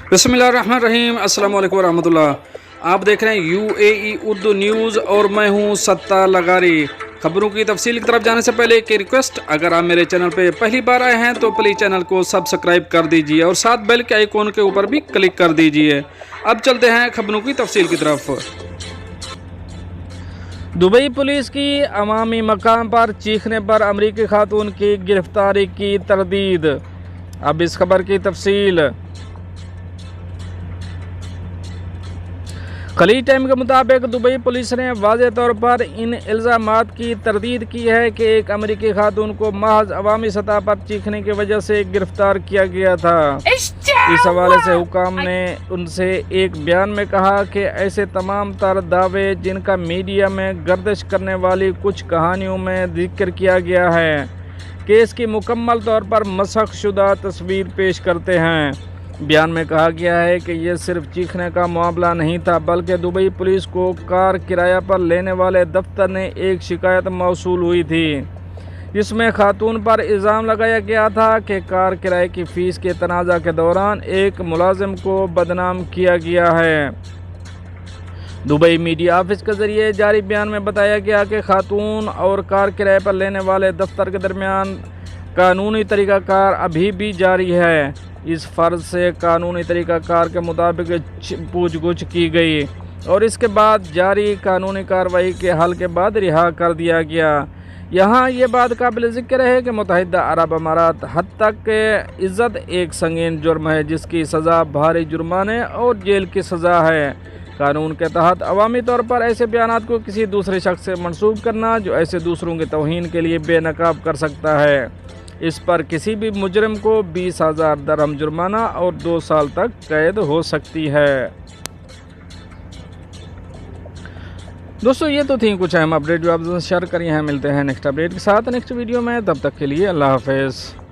बिस्मिल्लाहिर्रहमानिर्रहीम। अस्सलाम वालेकुम रहमतुल्लाह। आप देख रहे हैं UAE उर्दू न्यूज़ और मैं हूं सत्तार लगारी। खबरों की तफसील की तरफ जाने से पहले एक रिक्वेस्ट, अगर आप मेरे चैनल पे पहली बार आए हैं तो प्लीज़ चैनल को सब्सक्राइब कर दीजिए और साथ बेल के आइकॉन के ऊपर भी क्लिक कर दीजिए। अब चलते हैं खबरों की तफसील की तरफ। दुबई पुलिस की अवामी मकाम पर चीखने पर अमरीकी खातून की गिरफ्तारी की तरदीद। अब इस खबर की तफसील। खलीज टाइम के मुताबिक दुबई पुलिस ने वाज़ेह तौर पर इन इल्ज़ामात की तरदीद की है कि एक अमरीकी खातून को महज अवामी सतह पर चीखने की वजह से गिरफ्तार किया गया था। इस हवाले से हुकाम ने उनसे एक बयान में कहा कि ऐसे तमाम तर दावे जिनका मीडिया में गर्दिश करने वाली कुछ कहानियों में जिक्र किया गया है, केस की मुकम्मल तौर पर मसख शुदा तस्वीर पेश करते हैं। बयान में कहा गया है कि यह सिर्फ चीखने का मामला नहीं था, बल्कि दुबई पुलिस को कार किराया पर लेने वाले दफ्तर ने एक शिकायत मौसूल हुई थी, जिसमें खातून पर इल्ज़ाम लगाया गया था कि कार किराए की फ़ीस के तनाज़ा के दौरान एक मुलाजिम को बदनाम किया गया है। दुबई मीडिया ऑफिस के ज़रिए जारी बयान में बताया गया कि खातून और कार किराए पर लेने वाले दफ्तर के दरमियान कानूनी तरीक़ाकार अभी भी जारी है। इस फ़र्ज़ से कानूनी तरीक़ाकार के मुताबिक पूछगछ की गई और इसके बाद जारी कानूनी कार्रवाई के हल के बाद रिहा कर दिया गया। यहाँ ये बात काबिल ज़िक्र है कि मुत्तहिदा अरब अमारात हद तक इज़्ज़त एक संगीन जुर्म है, जिसकी सज़ा भारी जुर्माने और जेल की सज़ा है। कानून के तहत अवामी तौर पर ऐसे बयानात को किसी दूसरे शख्स से मंसूब करना जो ऐसे दूसरों की तौहीन के लिए बेनकाब कर सकता है, इस पर किसी भी मुजरिम को 20,000 दरहम जुर्माना और 2 साल तक कैद हो सकती है। दोस्तों, ये तो थी कुछ अहम अपडेट जो आप शेयर करी हैं। मिलते हैं नेक्स्ट अपडेट के साथ नेक्स्ट वीडियो में, तब तक के लिए अल्लाह हाफ़िज़।